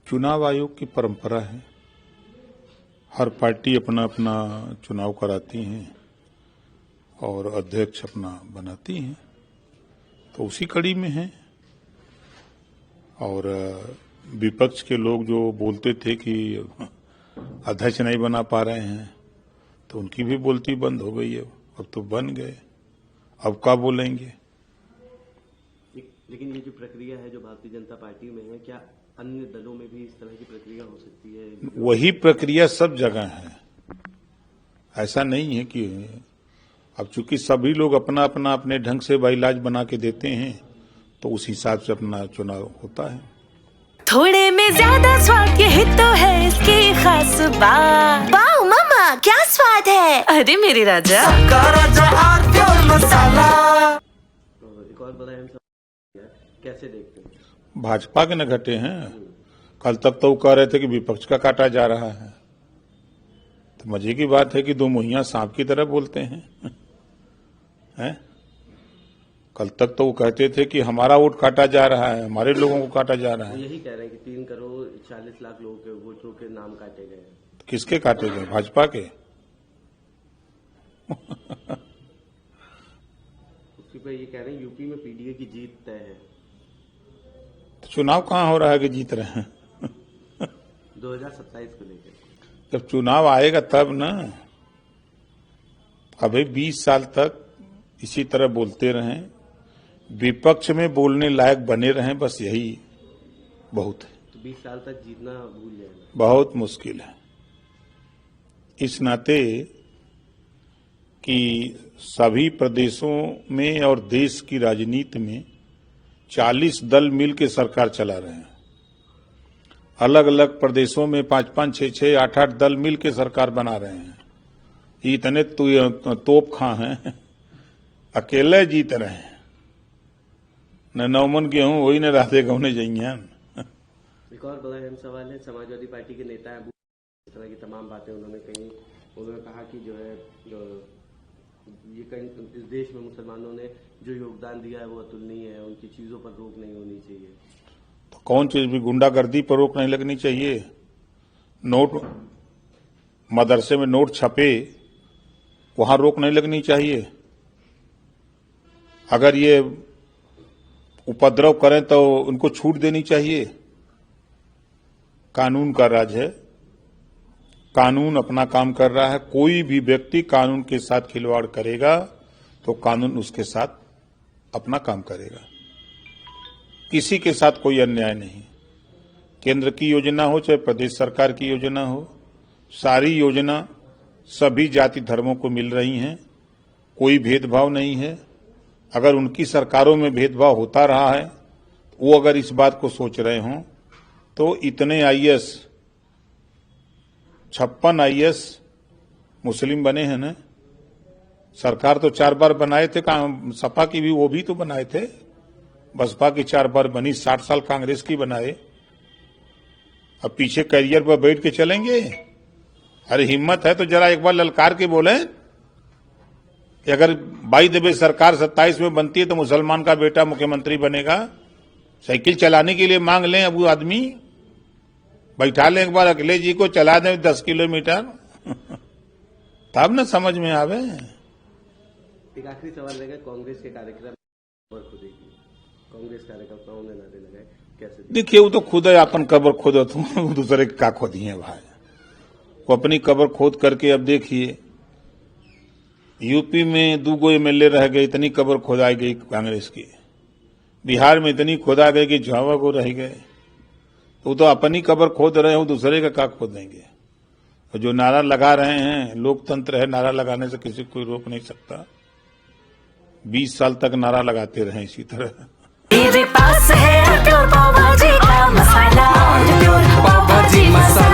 चुनाव आयोग की परंपरा है, हर पार्टी अपना अपना चुनाव कराती है और अध्यक्ष अपना बनाती है, तो उसी कड़ी में है। और विपक्ष के लोग जो बोलते थे कि अध्यक्ष नहीं बना पा रहे हैं, तो उनकी भी बोलती बंद हो गई है। अब तो बन गए, अब क्या बोलेंगे। लेकिन ये जो प्रक्रिया है जो भारतीय जनता पार्टी में है, क्या अन्य दलों में भी इस तरह की प्रक्रिया हो सकती है? वही प्रक्रिया सब जगह है, ऐसा नहीं है कि अब चूंकि सभी लोग अपना अपना अपने ढंग से इलाज बना के देते हैं, तो उस हिसाब से अपना चुनाव होता है। थोड़े में ज्यादा स्वाद यही तो है इसकी खास बात। वाओ मामा, क्या स्वाद है। अरे मेरे राजा, मसाला। एक और बड़ा अहम सवाल, कैसे देखते हैं? भाजपा के न घटे हैं। कल तक तो वो कह रहे थे कि विपक्ष का काटा जा रहा है, तो मजे की बात है कि दो मुहैया सांप की तरह बोलते हैं। हैं? कल तक तो वो कहते थे कि हमारा वोट काटा जा रहा है, हमारे लोगों को काटा जा रहा है। यही कह रहे हैं कि 3 करोड़ 40 लाख लोगों के वोटरों के नाम काटे गए हैं। किसके काटे गए? भाजपा के। उसके पर ये कह रहे हैं यूपी में पीडीए की जीत तय है। तो चुनाव कहाँ हो रहा है कि जीत रहे हैं? 2027 को लेकर जब चुनाव आएगा तब ना। अभी 20 साल तक इसी तरह बोलते रहें, विपक्ष में बोलने लायक बने रहें, बस यही बहुत है। तो 20 साल तक जीतना भूल जाएगा, बहुत मुश्किल है। इस नाते कि सभी प्रदेशों में और देश की राजनीति में 40 दल मिलकर सरकार चला रहे हैं। अलग अलग प्रदेशों में 5-5, 6-6, 8-8 दल मिलकर सरकार बना रहे हैं। इतने तोप खां हैं, अकेले जीत रहे हैं। न नौमन गेहूं वही न राधे गौने जाइए। एक और बड़ा अहम सवाल है, समाजवादी पार्टी के नेता इस तरह की तमाम बातें उन्होंने कही। उन्होंने कहा कि जो है इस देश में मुसलमानों ने जो योगदान दिया है वो अतुलनीय है, उनकी चीजों पर रोक नहीं होनी चाहिए। तो कौन चीज भी गुंडागर्दी पर रोक नहीं लगनी चाहिए? नोट मदरसे में नोट छपे, वहां रोक नहीं लगनी चाहिए? अगर ये उपद्रव करें तो उनको छूट देनी चाहिए? कानून का राज है, कानून अपना काम कर रहा है। कोई भी व्यक्ति कानून के साथ खिलवाड़ करेगा तो कानून उसके साथ अपना काम करेगा। किसी के साथ कोई अन्याय नहीं। केंद्र की योजना हो चाहे प्रदेश सरकार की योजना हो, सारी योजना सभी जाति धर्मों को मिल रही हैं, कोई भेदभाव नहीं है। अगर उनकी सरकारों में भेदभाव होता रहा है, वो अगर इस बात को सोच रहे हों, तो इतने आईएएस 56 आईएएस मुस्लिम बने हैं ना। सरकार तो 4 बार बनाए थे, सपा की भी वो भी तो बनाए थे। बसपा की 4 बार बनी, 60 साल कांग्रेस की बनाए। अब पीछे कैरियर पर बैठ के चलेंगे? अरे हिम्मत है तो जरा एक बार ललकार के बोले कि अगर बाई दबे सरकार 27 में बनती है तो मुसलमान का बेटा मुख्यमंत्री बनेगा। साइकिल चलाने के लिए मांग लें, अब वो आदमी बैठा लें एक बार अखिलेश जी को, चला दें 10 किलोमीटर, तब न समझ में आवे। एक आखिरी सवाल रहेगा, कांग्रेस के कार्यक्रम कांग्रेस कार्यकर्ताओं ने नारे लगाए, कैसे देखिए? वो तो खुद है अपन कब्र खोद, दूसरे का खोदी है भाई। वो अपनी कब्र खोद करके अब देखिए, यूपी में 2 एमएलए रह गए, इतनी कब्र खोदाई गई कांग्रेस की। बिहार में इतनी खोदा गई कि झावा को रह गए। वो तो अपनी कब्र खोद रहे हो, दूसरे का क्या खोदेंगे? तो जो नारा लगा रहे हैं, लोकतंत्र है, नारा लगाने से किसी को कोई रोक नहीं सकता। 20 साल तक नारा लगाते रहे इसी तरह। मेरे पास है पाव भाजी का मसाला, पाव भाजी मसाला।